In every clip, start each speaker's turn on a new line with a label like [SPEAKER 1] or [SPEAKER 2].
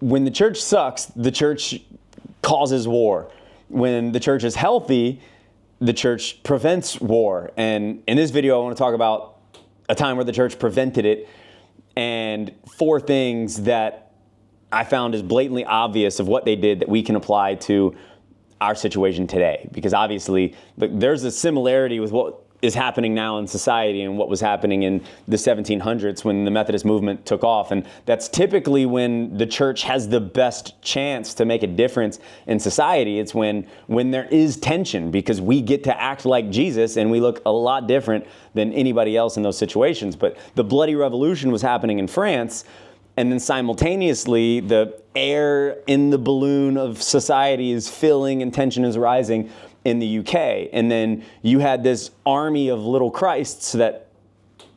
[SPEAKER 1] when the church sucks, the church causes war. When the church is healthy, the church prevents war. And in this video, I want to talk about a time where the church prevented it and 4 things that I found is blatantly obvious of what they did that we can apply to our situation today. Because obviously, there's a similarity with what is happening now in society and what was happening in the 1700s when the Methodist movement took off. And that's typically when the church has the best chance to make a difference in society. It's when there is tension, because we get to act like Jesus and we look a lot different than anybody else in those situations. But the bloody revolution was happening in France, and then simultaneously the air in the balloon of society is filling and tension is rising in the UK. And then you had this army of little Christs that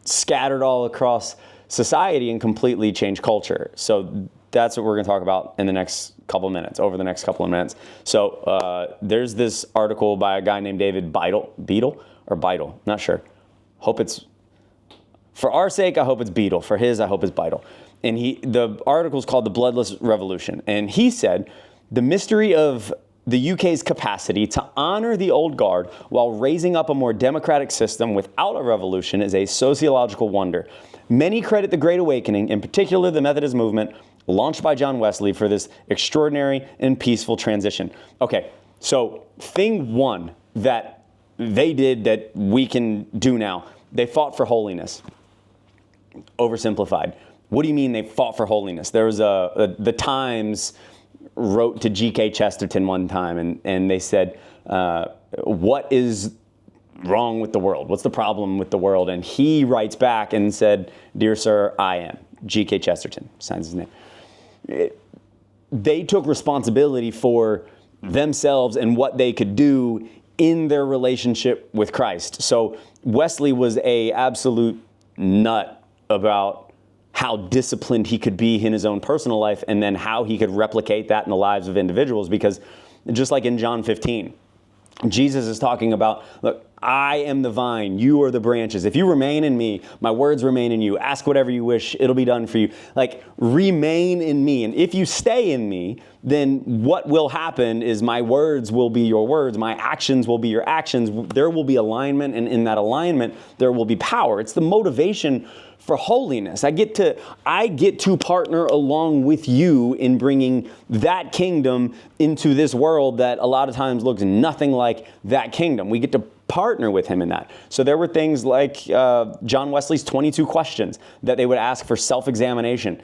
[SPEAKER 1] scattered all across society and completely changed culture. So that's what we're going to talk about in the next couple of minutes, over the next couple of minutes. So there's this article by a guy named David Beidel, not sure. Hope it's, for our sake, I hope it's Beidel. For his, I hope it's Beidel. And the article is called The Bloodless Revolution. And he said, the mystery of the UK's capacity to honor the old guard while raising up a more democratic system without a revolution is a sociological wonder. Many credit the Great Awakening, in particular the Methodist movement, launched by John Wesley, for this extraordinary and peaceful transition. Okay, so thing 1 that they did that we can do now, they fought for holiness. Oversimplified. What do you mean they fought for holiness? There was the Times wrote to G.K. Chesterton one time, and they said, what is wrong with the world? What's the problem with the world? And he writes back and said, dear sir, I am. G.K. Chesterton signs his name. They took responsibility for themselves and what they could do in their relationship with Christ. So Wesley was a absolute nut about how disciplined he could be in his own personal life, and then how he could replicate that in the lives of individuals. Because just like in John 15, Jesus is talking about, look, I am the vine, you are the branches. If you remain in me, my words remain in you. Ask whatever you wish, it'll be done for you. Like, remain in me. And if you stay in me, then what will happen is my words will be your words. My actions will be your actions. There will be alignment, and in that alignment, there will be power. It's the motivation for holiness. I get to partner along with you in bringing that kingdom into this world that a lot of times looks nothing like that kingdom. We get to partner with him in that. So there were things like John Wesley's 22 questions that they would ask for self-examination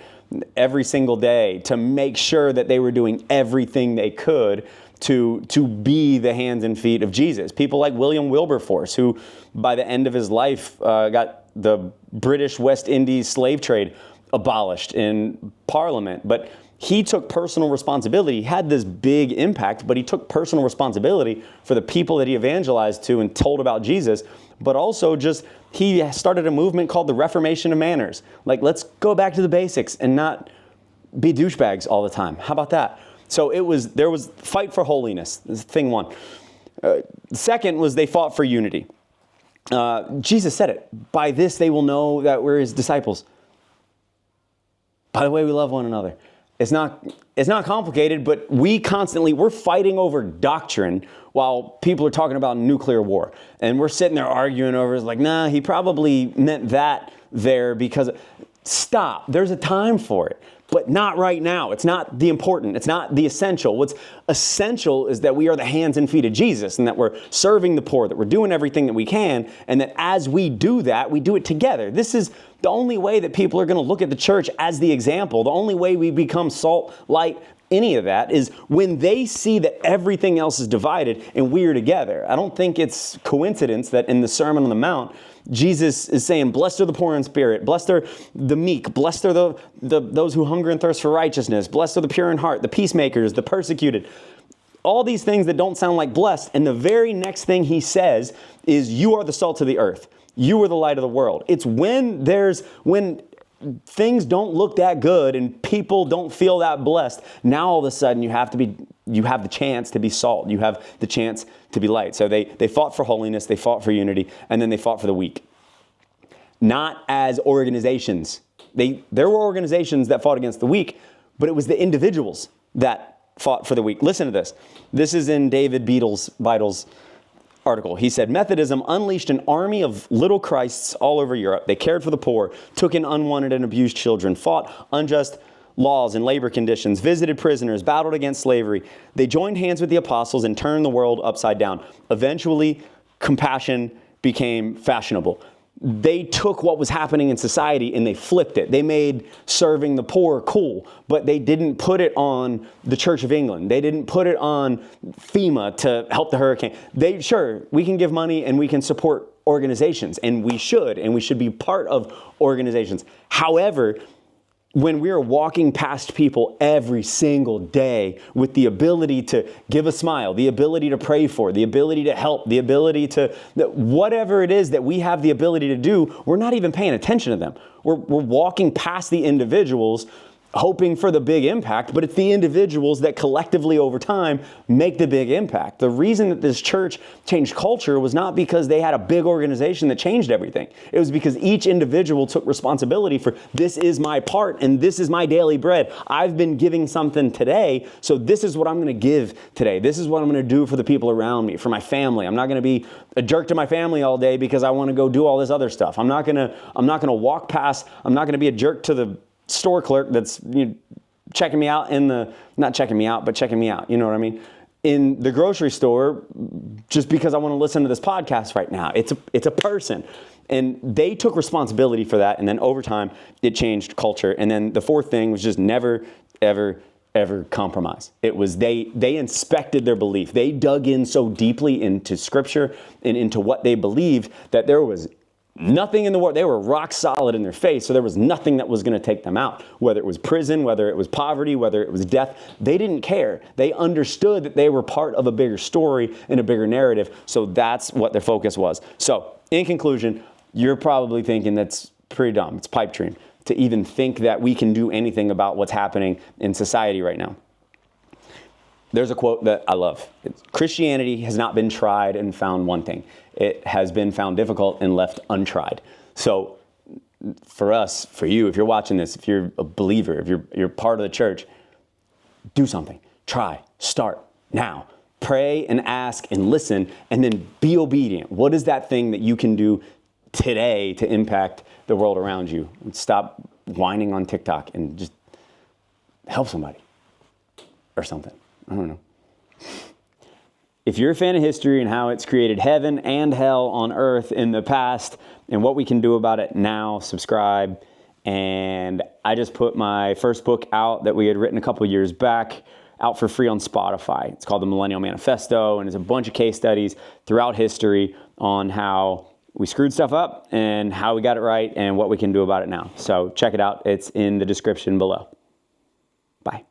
[SPEAKER 1] every single day to make sure that they were doing everything they could to be the hands and feet of Jesus. People like William Wilberforce, who by the end of his life got the British West Indies slave trade abolished in Parliament. But he took personal responsibility. He had this big impact, but he took personal responsibility for the people that he evangelized to and told about Jesus. But also he started a movement called the Reformation of Manners. Like, let's go back to the basics and not be douchebags all the time. How about that? So there was fight for holiness. This is thing 1. Second was they fought for unity. Jesus said it. By this they will know that we're his disciples, by the way we love one another. It's not complicated, but we're fighting over doctrine while people are talking about nuclear war. And we're sitting there arguing over, it's like, nah, he probably meant that there because... Stop. There's a time for it, but not right now. It's not the important. It's not the essential. What's essential is that we are the hands and feet of Jesus, and that we're serving the poor, that we're doing everything that we can, and that as we do that, we do it together. This is the only way that people are going to look at the church as the example. The only way we become salt, light, any of that is when they see that everything else is divided and we are together. I don't think it's coincidence that in the Sermon on the Mount, Jesus is saying, blessed are the poor in spirit, blessed are the meek, blessed are those who hunger and thirst for righteousness, blessed are the pure in heart, the peacemakers, the persecuted. All these things that don't sound like blessed. And the very next thing he says is, you are the salt of the earth. You are the light of the world. It's when things don't look that good and people don't feel that blessed, now all of a sudden you have the chance to be salt. You have the chance to be light. So they fought for holiness, they fought for unity, and then they fought for the weak. Not as organizations. There were organizations that fought against the weak, but it was the individuals that fought for the weak. Listen to this. This is in David Beadle's article. He said, Methodism unleashed an army of little Christs all over Europe. They cared for the poor, took in unwanted and abused children, fought unjust laws and labor conditions, visited prisoners, battled against slavery. They joined hands with the apostles and turned the world upside down. Eventually, compassion became fashionable. They took what was happening in society and they flipped it. They made serving the poor cool, but they didn't put it on the Church of England. They didn't put it on FEMA to help the hurricane. Sure, we can give money and we can support organizations, and we should be part of organizations. However, when we are walking past people every single day with the ability to give a smile, the ability to pray for, the ability to help, the ability to, whatever it is that we have the ability to do, we're not even paying attention to them. We're walking past the individuals hoping for the big impact, but it's the individuals that collectively over time make the big impact. The reason that this church changed culture was not because they had a big organization that changed everything. It was because each individual took responsibility for, this is my part and this is my daily bread. I've been giving something today, so this is what I'm going to give today. This is what I'm going to do for the people around me, for my family. I'm not going to be a jerk to my family all day because I want to go do all this other stuff. I'm not going to walk past, I'm not going to be a jerk to the store clerk that's checking me out not checking me out, but checking me out. You know what I mean? In the grocery store, just because I want to listen to this podcast right now. It's a person. And they took responsibility for that. And then over time, it changed culture. And then the fourth thing was just never, ever, ever compromise. It was they inspected their belief. They dug in so deeply into Scripture and into what they believed that there was nothing in the world. They were rock solid in their faith, so there was nothing that was going to take them out. Whether it was prison, whether it was poverty, whether it was death, they didn't care. They understood that they were part of a bigger story and a bigger narrative, so that's what their focus was. So, in conclusion, you're probably thinking that's pretty dumb. It's pipe dream to even think that we can do anything about what's happening in society right now. There's a quote that I love. Christianity has not been tried and found wanting. It has been found difficult and left untried. So for us, for you, if you're watching this, if you're a believer, if you're part of the church, do something. Try. Start now. Pray and ask and listen and then be obedient. What is that thing that you can do today to impact the world around you? Stop whining on TikTok and just help somebody or something. I don't know. If you're a fan of history and how it's created heaven and hell on earth in the past and what we can do about it now, subscribe. And I just put my first book out that we had written a couple years back out for free on Spotify. It's called The Millennial Manifesto, and it's a bunch of case studies throughout history on how we screwed stuff up and how we got it right and what we can do about it now. So check it out. It's in the description below. Bye.